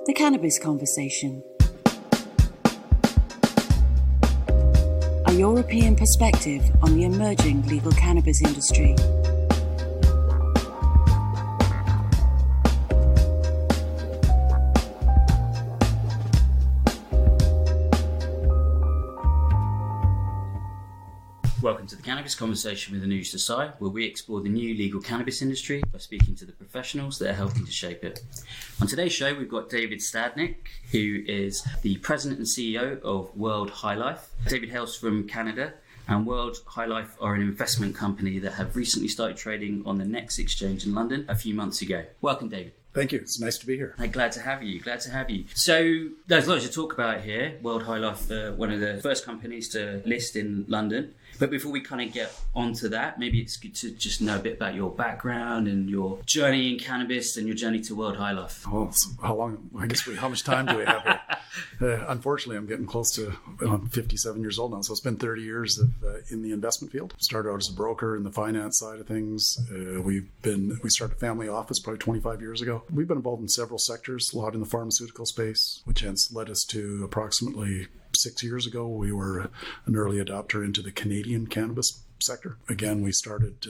The Cannabis Conversation. A European perspective on the emerging legal cannabis industry. Welcome to the Cannabis Conversation with Anuj Desai, where we explore the new legal cannabis industry by speaking to the professionals that are helping to shape it. On today's show, we've got David Stadnyk, who is the President and CEO of World High Life. David hails from Canada, and World High Life are an investment company that have recently started trading on the Next exchange in London a few months ago. Welcome, David. Thank you. It's nice to be here. Glad to have you. So there's lots to talk about here. World High Life, one of the first companies to list in London. But before we kind of get onto that, maybe it's good to just know a bit about your background and your journey in cannabis and your journey to World High Life. Well, so how much time do we have here? Unfortunately, I'm getting close to, I'm 57 years old now, so it's been 30 years in the investment field. Started out as a broker in the finance side of things. We started a family office probably 25 years ago. We've been involved in several sectors, a lot in the pharmaceutical space, which has led us to approximately 6 years ago, we were an early adopter into the Canadian Cannabis sector. Again, we started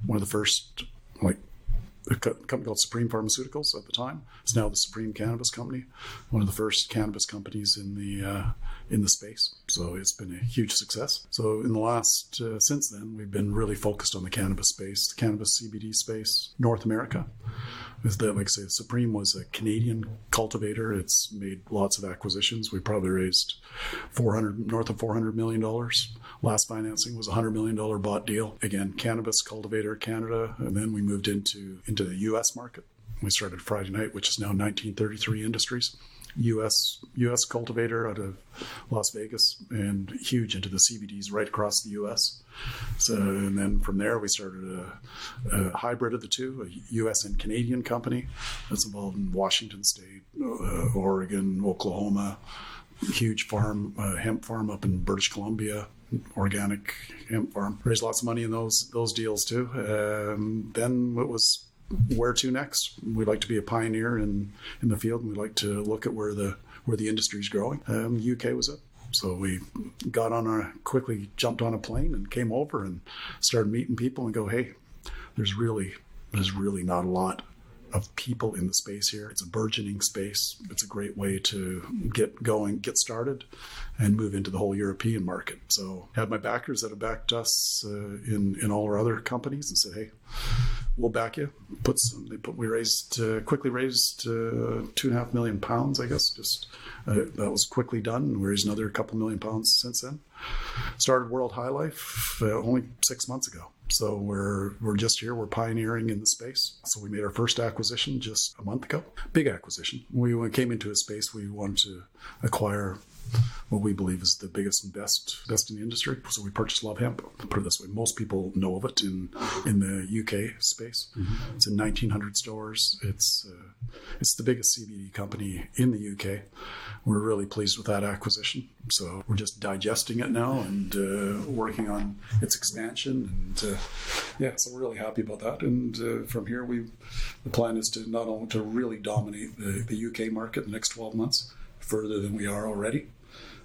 one of the first, a company called Supreme Pharmaceuticals at the time. It's now the Supreme Cannabis Company, one of the first cannabis companies in the space. So it's been a huge success. So in the last, since then, we've been really focused on the cannabis space, the cannabis CBD space, North America. Like I say, Supreme was a Canadian cultivator. It's made lots of acquisitions. We probably raised north of $400 million. Last financing was a $100 million bought deal. Again, cannabis cultivator, Canada, and then we moved into the U.S. market. We started Friday Night, which is now 1933 Industries. U.S. cultivator out of Las Vegas, and huge into the CBDs right across the U.S. So, and then from there we started a hybrid of the two, a U.S. and Canadian company that's involved in Washington State, Oregon, Oklahoma, huge farm, hemp farm up in British Columbia, organic hemp farm. Raised lots of money in those deals too. Then it was where to next. We like to be a pioneer in the field, and we like to look at where the industry is growing. UK was it. So we quickly jumped on a plane and came over and started meeting people and go, hey, there's really not a lot of people in the space here. It's a burgeoning space. It's a great way to get going, get started, and move into the whole European market. So I had my backers that have backed us in all our other companies and said, hey, we'll back you. We quickly raised £2.5 million, I guess. That was quickly done. We raised another couple $1 million since then. Started World High Life only 6 months ago. So we're just here. We're pioneering in the space. So we made our first acquisition just a month ago. Big acquisition. When we came into a space, we wanted to acquire what we believe is the biggest and best in the industry. So we purchased Love Hemp. Put it this way, most people know of it in the UK space. Mm-hmm. It's in 1,900 stores. It's the biggest CBD company in the UK. We're really pleased with that acquisition. So we're just digesting it now and working on its expansion. And so we're really happy about that. And from here, the plan is to not only to really dominate the UK market in the next 12 months, further than we are already,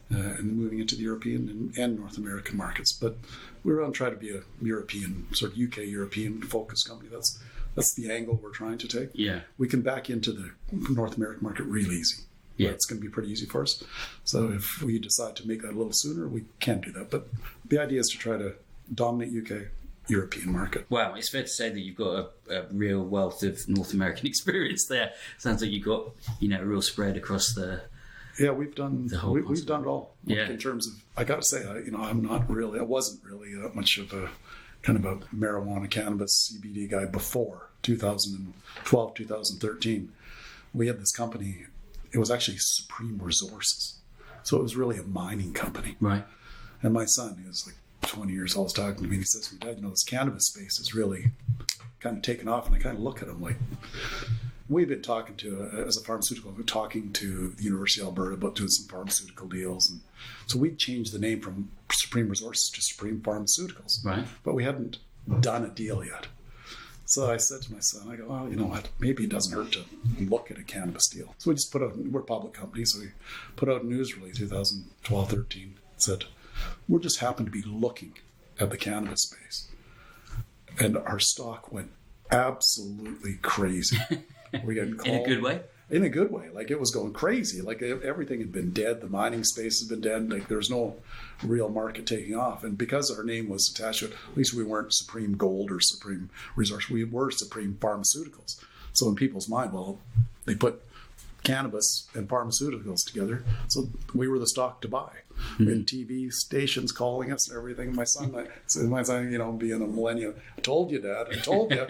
and moving into the European and North American markets. But we're going to try to be a European, sort of UK European focused company. That's the angle we're trying to take. Yeah, we can back into the North American market real easy. Yeah, it's going to be pretty easy for us. So if we decide to make that a little sooner, we can do that. But the idea is to try to dominate UK European market. Wow, it's fair to say that you've got a real wealth of North American experience there. Sounds like you've got a real spread across the. Yeah, we've done it all. Yeah. In terms of, I got to say, I wasn't really that much of a kind of a marijuana, cannabis, CBD guy before 2012, 2013. We had this company. It was actually Supreme Resources. So it was really a mining company. Right. And my son, he was like 20 years old, was talking to me, and he says to me, Dad, this cannabis space is really kind of taken off. And I kind of look at him like, we've been talking to, as a pharmaceutical, to the University of Alberta about doing some pharmaceutical deals. And so we changed the name from Supreme Resources to Supreme Pharmaceuticals. Right. But we hadn't done a deal yet. So I said to my son, I go, well, you know what, maybe it doesn't hurt to look at a cannabis deal. So we just we're a public company, so we put out a news release 2012, 13, said, we're just happen to be looking at the cannabis space. And our stock went absolutely crazy. We got called. In a good way? In a good way. Like, it was going crazy. Like, everything had been dead. The mining space had been dead. Like, there was no real market taking off. And because our name was attached to it, at least we weren't Supreme Gold or Supreme Resource. We were Supreme Pharmaceuticals. So in people's mind, well, they put cannabis and pharmaceuticals together. So we were the stock to buy. Mm-hmm. And TV stations calling us and everything. My son, you know, being a millennial, I told you, Dad, I told you.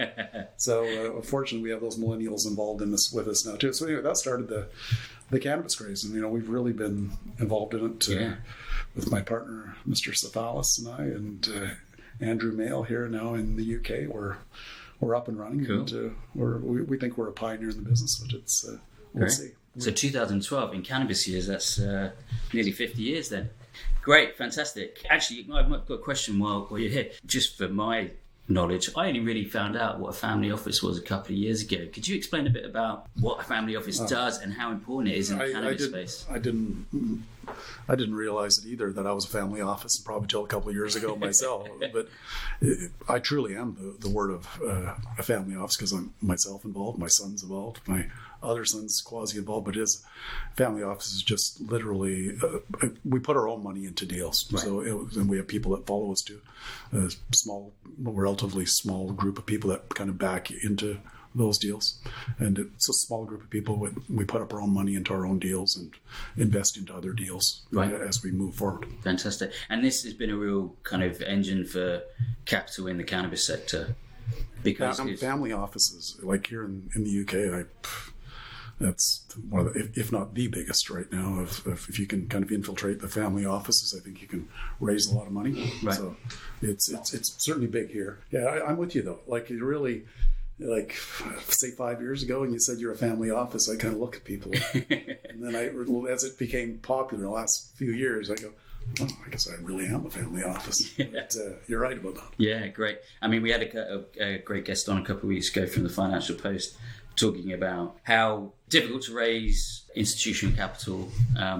So unfortunately, we have those millennials involved in this with us now too. So anyway, that started the cannabis craze, and you know, we've really been involved in it with my partner, Mr. Cefalis, and I, and Andrew Mail here now in the UK. We're up and running, cool. And we think we're a pioneer in the business, but it's we'll see. So 2012, in cannabis years, that's nearly 50 years then. Great, fantastic. Actually, I've got a question while you're here. Just for my knowledge, I only really found out what a family office was a couple of years ago. Could you explain a bit about what a family office does and how important it is in the cannabis space? I didn't realize it either, that I was a family office, probably till a couple of years ago myself. But I truly am the word of a family office, because I'm myself involved, my son's involved, my other son's quasi-involved, but his family office is just literally, we put our own money into deals. Right. So and we have people that follow us too. A relatively small group of people that kind of back into those deals. And it's a small group of people. We put up our own money into our own deals and invest into other deals as we move forward. Fantastic. And this has been a real kind of engine for capital in the cannabis sector. Because family offices, like here in the UK, that's one of the, if not the biggest right now. If you can kind of infiltrate the family offices, I think you can raise a lot of money. Right. So it's certainly big here. Yeah, I'm with you though. Like, you really, like, say 5 years ago, and you said you're a family office, I kind of look at people, and then as it became popular in the last few years, I go, oh, I guess I really am a family office. Yeah. But you're right about that. Yeah, great. I mean, we had a great guest on a couple of weeks ago from the Financial Post, talking about how difficult to raise institutional capital.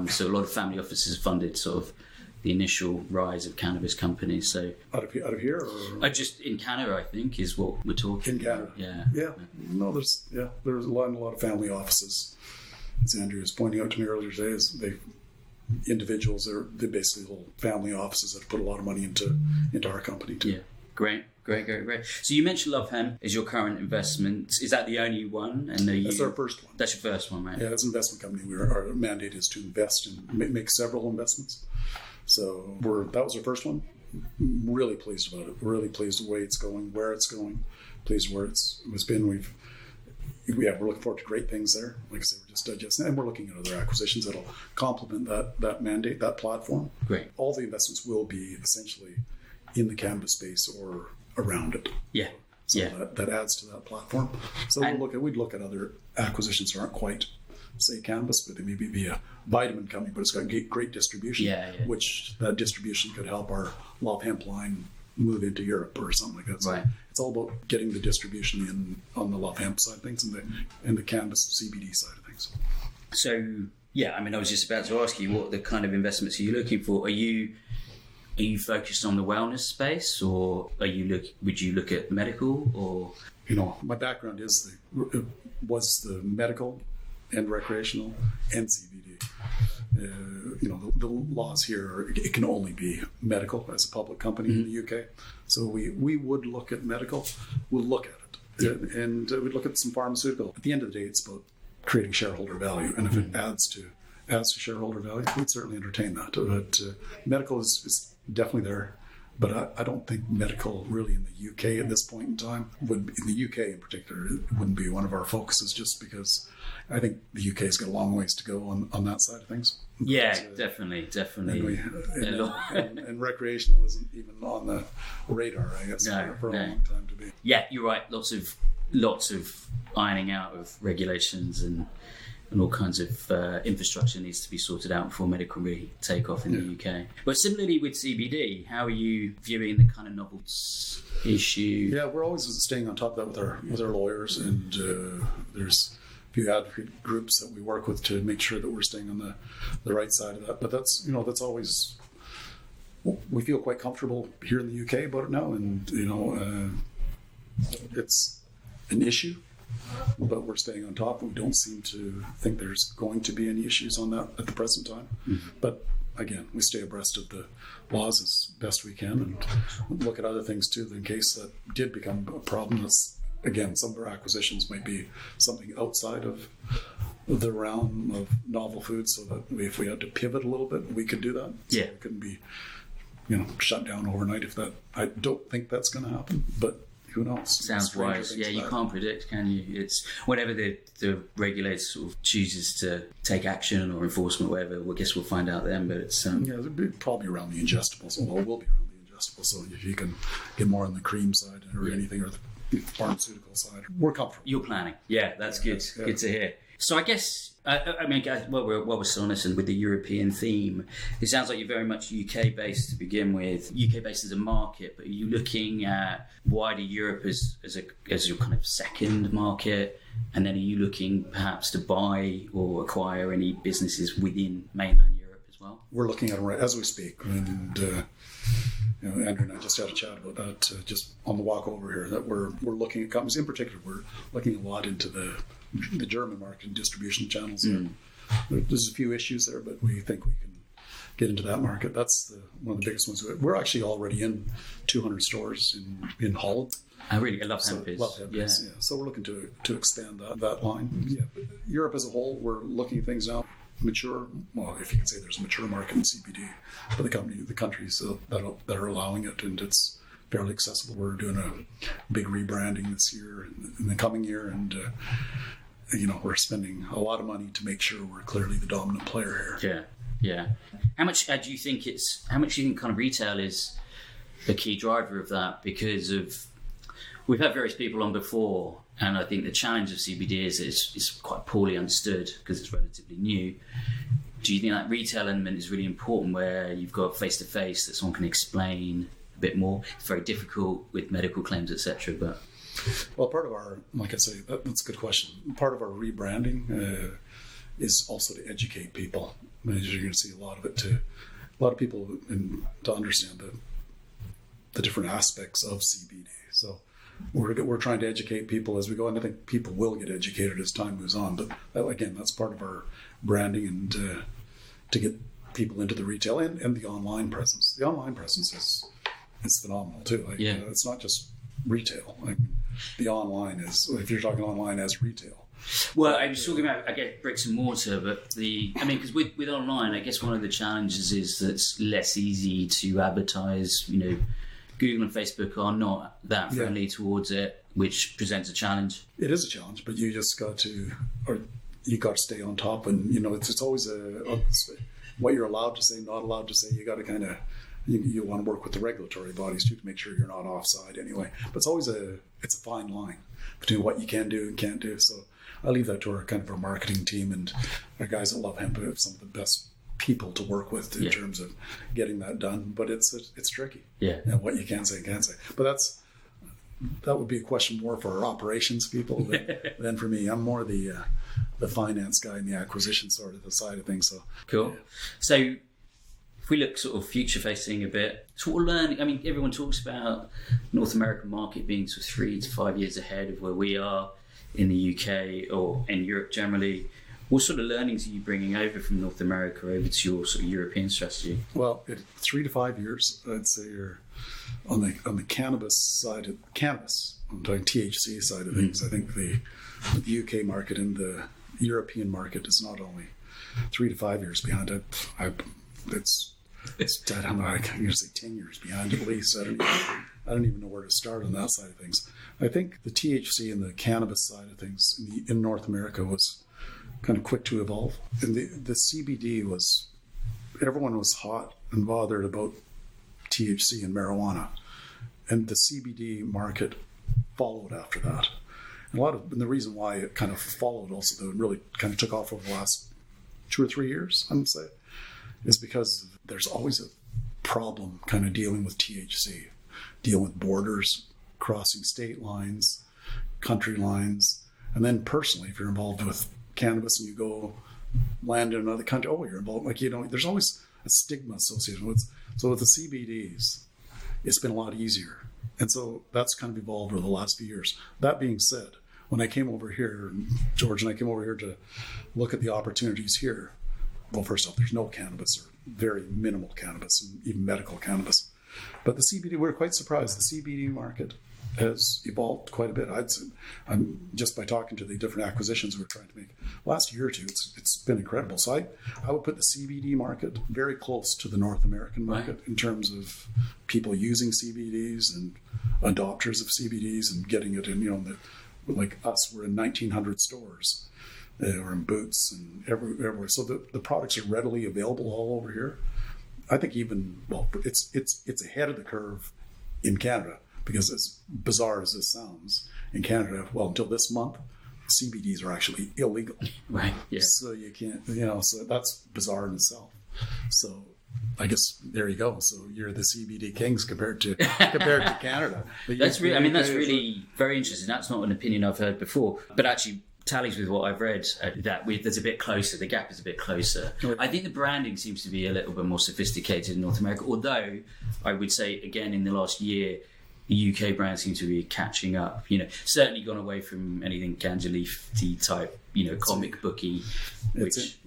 So a lot of family offices funded sort of the initial rise of cannabis companies. So out of here, or just in Canada, I think, is what we're talking. In Canada, yeah. No, there's a lot of family offices. As Andrew was pointing out to me earlier today, they're basically little family offices that have put a lot of money into our company too. Yeah, great. So you mentioned Love Hemp is your current investment. Is that the only one? And that's our first one. That's your first one, right? Yeah, it's an investment company. Our mandate is to invest and make several investments. So that was our first one. Really pleased about it. Really pleased with the way it's going, where it's going. Pleased where it's been. We're looking forward to great things there. Like I said, we're just digesting, and we're looking at other acquisitions that'll complement that mandate, that platform. Great. All the investments will be essentially in the cannabis space or around it. Yeah. So that adds to that platform. So we'd look at other acquisitions that aren't quite, say, cannabis, but they maybe be a vitamin company, but it's got great distribution, which that distribution could help our Love Hemp line move into Europe or something like that. So it's all about getting the distribution in on the Love Hemp side of things and the cannabis CBD side of things. So, I mean, I was just about to ask you, what the kind of investments are you looking for? Are you focused on the wellness space, or would you look at medical, or? You know, my background was the medical and recreational and CBD. The laws here it can only be medical as a public company in the UK. So we would look at medical. We'll look at it, and we'd look at some pharmaceutical. At the end of the day, it's about creating shareholder value, and if it adds to shareholder value, we'd certainly entertain that. But medical is definitely there. But I don't think medical really in the UK at this point in time in the UK in particular, it wouldn't be one of our focuses, just because I think the UK's got a long ways to go on that side of things. Yeah, definitely. And recreational isn't even on the radar, I guess, for a long time to be. Yeah, you're right. Lots of ironing out of regulations and and all kinds of infrastructure needs to be sorted out before medical really take off in the UK. But similarly with CBD, how are you viewing the kind of novel issue? Yeah, we're always staying on top of that with our lawyers, and there's a few advocate groups that we work with to make sure that we're staying on the right side of that. But that's always, we feel quite comfortable here in the UK about it now, and it's an issue, but we're staying on top. We don't seem to think there's going to be any issues on that at the present time. Mm-hmm. But again, we stay abreast of the laws as best we can and look at other things too, in case that did become a problem. That's, again, some of our acquisitions might be something outside of the realm of novel foods, so that if we had to pivot a little bit, we could do that. So it couldn't be, shut down overnight. I don't think that's going to happen, but who knows? Sounds wise. Yeah, you can't predict, can you? It's whenever the regulator sort of chooses to take action or enforcement, whatever. I guess we'll find out then. But it's it'll be probably around the ingestibles. Well, it will be around the ingestibles. So if you can get more on the cream side or anything, or the pharmaceutical side, we're comfortable. You're planning. Yeah, that's good. Yeah. Good to hear. So I guess. We're still honest, and with the European theme, it sounds like you're very much UK based to begin with. UK based as a market, but are you looking at wider Europe as your kind of second market, and then are you looking perhaps to buy or acquire any businesses within mainland Europe as well? We're looking at it as we speak, and Andrew and I just had a chat about that just on the walk over here. That we're looking at companies in particular. We're looking a lot into the German market and distribution channels there. There's a few issues there, but we think we can get into that market. That's one of the biggest ones. We're actually already in 200 stores in Holland. I love Hemp. Love Hemp, yeah. So we're looking to expand that line. Yeah. Europe as a whole, we're looking at things now. Mature, well, if you can say there's a mature market in CBD, but the countries that are allowing it, and it's fairly accessible. We're doing a big rebranding this year, in the coming year, and we're spending a lot of money to make sure we're clearly the dominant player here. Yeah. How much do you think kind of retail is the key driver of that? Because we've had various people on before, and I think the challenge of CBD is it's quite poorly understood because it's relatively new. Do you think that retail element is really important, where you've got face-to-face that someone can explain a bit more? It's very difficult with medical claims, etc. But well, part of our, like I say, that's a good question. Part of our rebranding is also to educate people. As you're going to see a lot of people to understand the different aspects of CBD. So we're trying to educate people as we go, and I think people will get educated as time moves on. But again, that's part of our branding, and to get people into the retail and the online presence. The online presence is phenomenal too. It's not just retail. The online is, if you're talking online as retail. Well, I was talking about, I guess, bricks and mortar, but because with online, I guess one of the challenges is that it's less easy to advertise. Google and Facebook are not that friendly towards it, which presents a challenge. It is a challenge, but you just got to stay on top, and it's always what you're allowed to say, not allowed to say. You got to kind of. You want to work with the regulatory bodies too to make sure you're not offside anyway. But it's always a fine line between what you can do and can't do. So I leave that to our marketing team, and our guys at Love Hemp have some of the best people to work with in terms of getting that done. But it's tricky. Yeah. And what you can say and can't say. But that would be a question more for our operations people than for me. I'm more the finance guy and the acquisition sort of the side of things. So cool. Yeah. So if we look sort of future facing a bit, sort of learning, everyone talks about North American market being sort of 3 to 5 years ahead of where we are in the UK or in Europe generally. What sort of learnings are you bringing over from North America over to your sort of European strategy? Well, 3 to 5 years, I'd say you're on the cannabis side of cannabis, I'm talking THC side of things. I think the UK market and the European market is not only 3 to 5 years behind it. It's I don't know. I'm going to say 10 years behind at least. I don't even know where to start on that side of things. I think the THC and the cannabis side of things in North America was kind of quick to evolve, and the CBD was, everyone was hot and bothered about THC and marijuana, and the CBD market followed after that. And the reason why it kind of followed also, that really kind of took off over the last 2 or 3 years, I would say, is because there's always a problem kind of dealing with THC, dealing with borders, crossing state lines, country lines, and then personally, if you're involved with cannabis and you go land in another country, you're involved, there's always a stigma associated with it. So with the CBDs, it's been a lot easier. And so that's kind of evolved over the last few years. That being said, when I came over here, George and I came over here to look at the opportunities here, well, first off, there's no cannabis or very minimal cannabis, and even medical cannabis. But the CBD, we're quite surprised. The CBD market has evolved quite a bit. I'm just by talking to the different acquisitions we're trying to make. Last year or two, it's been incredible. So I would put the CBD market very close to the North American market in terms of people using CBDs and adopters of CBDs and getting it in, like us, we're in 1,900 stores. Or in Boots and everywhere. So the products are readily available all over here. I think it's ahead of the curve in Canada, because as bizarre as this sounds, in Canada, until this month, CBDs are actually illegal. Right. Yeah. So you can't, so that's bizarre in itself. So I guess there you go. So you're the CBD kings compared to Canada. That's really very interesting. That's not an opinion I've heard before, but actually tallies with what I've read, there's a bit closer, the gap is a bit closer. I think the branding seems to be a little bit more sophisticated in North America, although I would say, again, in the last year, the UK brand seems to be catching up. Certainly gone away from anything ganja leaf tea type, comic booky. It's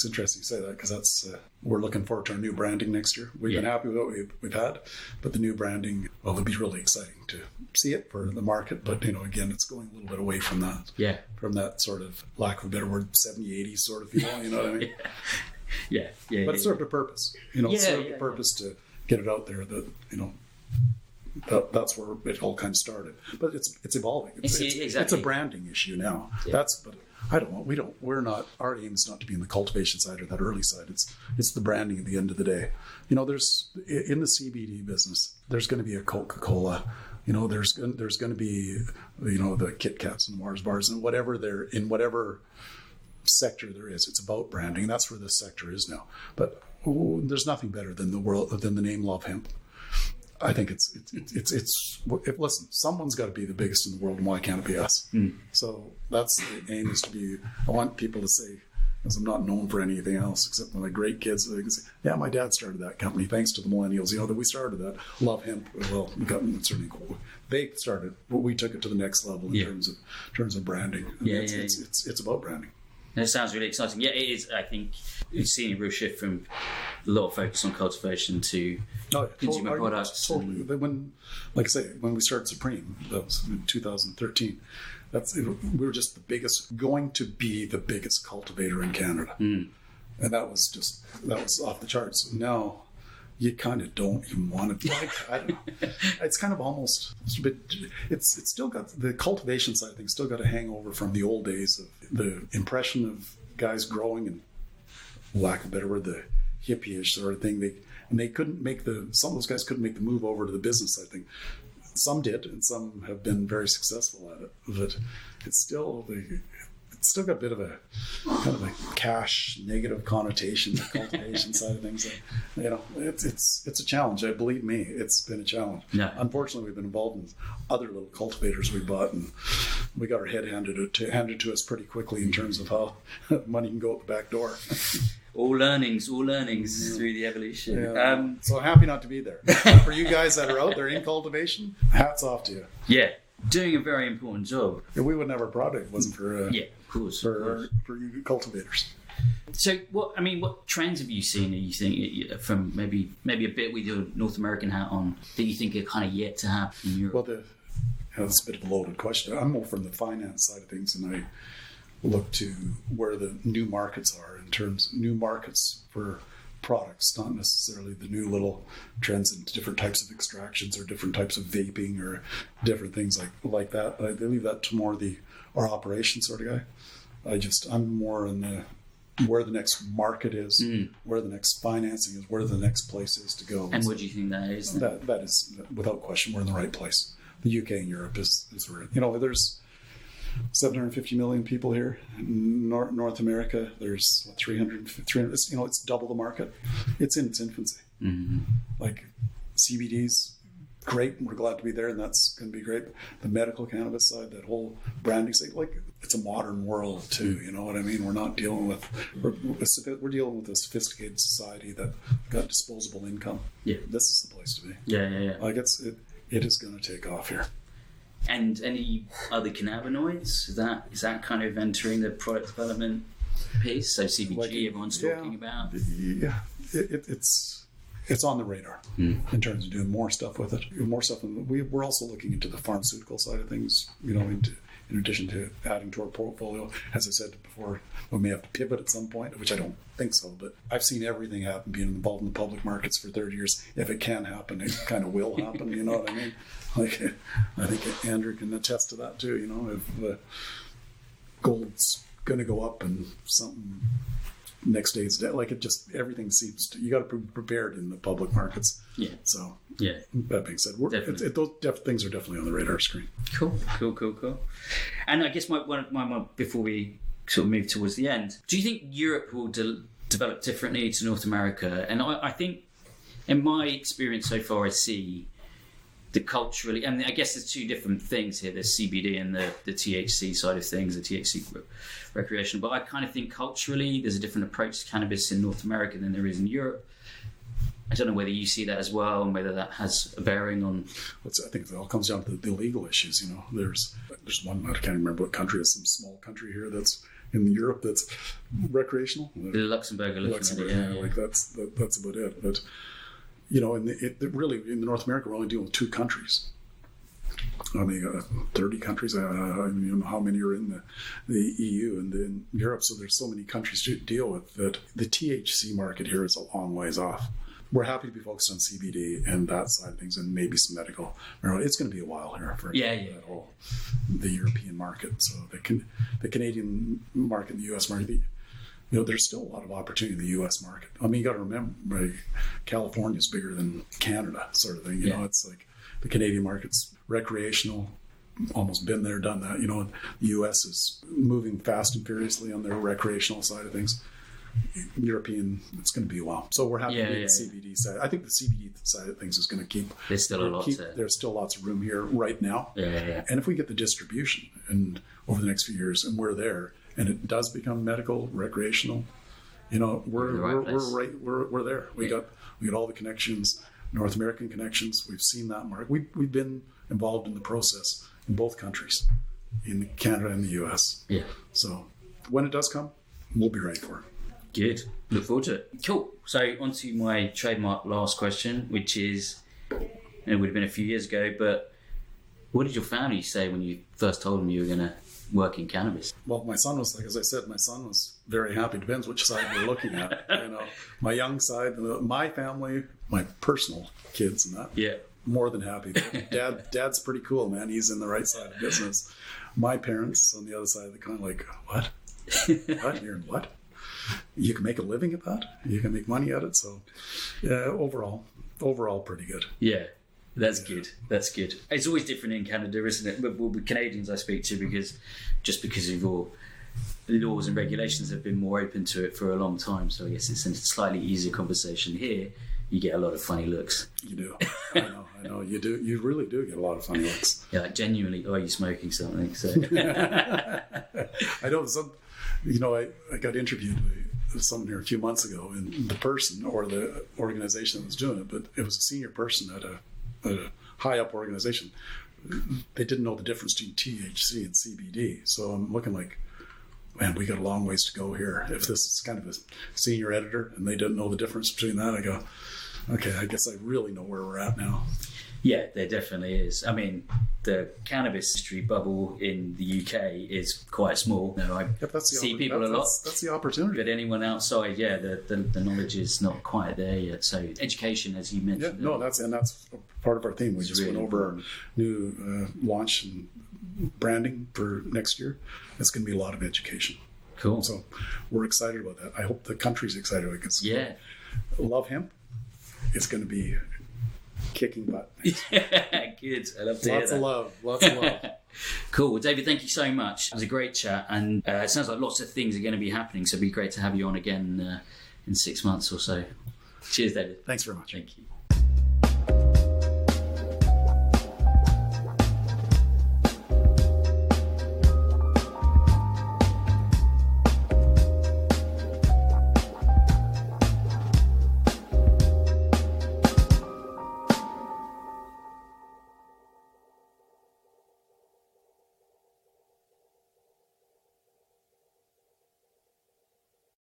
interesting you say that, because that's we're looking forward to our new branding next year. We've been happy with what we've had, but the new branding, it'll be really exciting to see it for the market. But again, it's going a little bit away from that. Yeah, from that sort of, lack of a better word, 70s, 80s sort of feel. You know what I mean? Yeah. But it served a purpose. It served a purpose to get it out there. That that's where it all kind of started. But it's evolving. It's a branding issue now. Yeah. But I don't know. Our aim is not to be in the cultivation side or that early side. It's the branding at the end of the day. There's, in the CBD business, there's going to be a Coca-Cola. There's going to be, the Kit Kats and the Mars bars and whatever sector there is. It's about branding. That's where this sector is now. But there's nothing better than the name Love Hemp. I think listen, someone's got to be the biggest in the world, and why can't it be us? So that's the aim, is to be, I want people to say, because I'm not known for anything else except my great kids, they can say, yeah, my dad started that company, thanks to the millennials, that we started that. Love Hemp, well, certainly they started, but we took it to the next level in terms of branding. It's about branding. That sounds really exciting. Yeah, it is. I think we've seen a real shift from a lot of focus on cultivation to consumer products. Totally. When we started Supreme, that was in 2013, we were just going to be the biggest cultivator in Canada. And that was off the charts. Now, you kind of don't even want to, I don't know. It's kind of almost a bit, it's still got, the cultivation side of things still got a hangover from the old days of the impression of guys growing, and lack of a better word, the hippie-ish sort of thing. They couldn't some of those guys couldn't make the move over to the business side thing. Some did, and some have been very successful at it. But it's still got a bit of a kind of a cash negative connotation, the cultivation side of things. It's a challenge. Believe me, it's been a challenge. Yeah. Unfortunately, we've been involved in other little cultivators we bought, and we got our head handed to us pretty quickly in terms of how money can go out the back door. All learnings through the evolution. Yeah. So happy not to be there. For you guys that are out there in cultivation, hats off to you. Yeah. Doing a very important job. Yeah, we wouldn't have a product if it wasn't for for you cultivators. So what trends have you seen, you think, from maybe a bit with your North American hat on, that you think are kind of yet to happen in Europe? Well, that's a bit of a loaded question. I'm more from the finance side of things, and I look to where the new markets are, in terms of new markets for products, not necessarily the new little trends in different types of extractions or different types of vaping or different things like that. I leave that to more our operations sort of guy. I'm more in where the next market is, where the next financing is, where the next place is to go. And what do you think that is? That is, without question, we're in the right place. The UK and Europe is where, 750 million people here. In North America, there's 300. It's double the market. It's in its infancy. Mm-hmm. Like CBD's great, and we're glad to be there, and that's going to be great. The medical cannabis side, that whole branding side, like it's a modern world too. You know what I mean? We're not dealing with we're dealing with a sophisticated society that got disposable income. Yeah, this is the place to be. Yeah. Like it is going to take off here. And any other cannabinoids? Is that kind of entering the product development piece? So CBG, everyone's talking about. Yeah, it's on the radar in terms of doing more stuff with it. More stuff. We're also looking into the pharmaceutical side of things. In addition to adding to our portfolio, as I said before, we may have to pivot at some point, which I don't think so. But I've seen everything happen, being involved in the public markets for 30 years. If it can happen, it kind of will happen. You know what I mean? Like, I think Andrew can attest to that too. You know, if gold's going to go up and something next day it's like it just everything seems to, you got to be prepared in the public markets. Yeah. So yeah. That being said, those things are definitely on the radar screen. Cool. And I guess my before we sort of move towards the end, do you think Europe will develop differently to North America? And I think, in my experience so far, I see the culturally, and I guess there's two different things here. There's CBD and the THC side of things, the THC recreational. But I kind of think culturally, there's a different approach to cannabis in North America than there is in Europe. I don't know whether you see that as well, and whether that has a bearing on. I think it all comes down to the legal issues. You know, there's one, I can't remember what country. It's some small country here that's in Europe that's recreational. Luxembourg, yeah. Like that's about it. But you know, really in North America, we're only dealing with 2 countries. I mean, 30 countries. I don't know how many are in the EU and in Europe. So there's so many countries to deal with that. The THC market here is a long ways off. We're happy to be focused on CBD and that side of things, and maybe some medical marijuana. It's going to be a while here for that whole the European market. So the Canadian market, and the U.S. market. You know, there's still a lot of opportunity in the U.S. market. I mean, you got to remember, California is bigger than Canada, sort of thing. You know, it's like the Canadian market's recreational, almost been there, done that. You know, the U.S. is moving fast and furiously on their recreational side of things. European, it's going to be a while. So we're happy to be the CBD side. I think the CBD side of things is going to keep. There's still there's still lots of room here right now. Yeah. And if we get the distribution and over the next few years, and we're there, and it does become medical, recreational, you know, we're there. We got all the connections, North American connections. We've seen that market. We've been involved in the process in both countries, in Canada and the US. Yeah. So when it does come, we'll be ready for it. Good. Look forward to it. Cool. So on to my trademark last question, which is, it would have been a few years ago, but what did your family say when you first told them you were going to work in cannabis? Well, my son was, like as I said, my son was very happy. Depends which side we're looking at. You know, my young side, my family, my personal kids, and that. Yeah. More than happy. Dad's pretty cool, man. He's in the right side of business. My parents on the other side, they're kind of like, what? What? You're in what? You can make a living at that. You can make money at it. So, yeah, overall, pretty good. Yeah, that's good. That's good. It's always different in Canada, isn't it? But with Canadians I speak to, because of all the laws and regulations have been more open to it for a long time. So I guess it's a slightly easier conversation here. You get a lot of funny looks. You do. I know. You do. You really do get a lot of funny looks. Yeah, like genuinely, are you smoking something? So I know some. You know, I got interviewed by someone here a few months ago, and the person or the organization that was doing it, but it was a senior person at a high up organization. They didn't know the difference between THC and CBD. So I'm looking like, man, we got a long ways to go here. If this is kind of a senior editor and they didn't know the difference between that, I go, okay, I guess I really know where we're at now. Yeah, there definitely is. I mean, the cannabis industry bubble in the UK is quite small. No, I see people a lot. That's the opportunity. But anyone outside, the knowledge is not quite there yet. So education, as you mentioned. Yeah, no, that's part of our theme. We just really went over our new launch and branding for next year. It's going to be a lot of education. Cool. So we're excited about that. I hope the country's excited about it. Yeah. Love Hemp. It's going to be kicking butt. Yeah, good. I love to hear that. Lots of love. Cool. Well, David, thank you so much. It was a great chat, and it sounds like lots of things are going to be happening, so it'd be great to have you on again in 6 months or so. Cheers, David. Thanks very much. Thank you.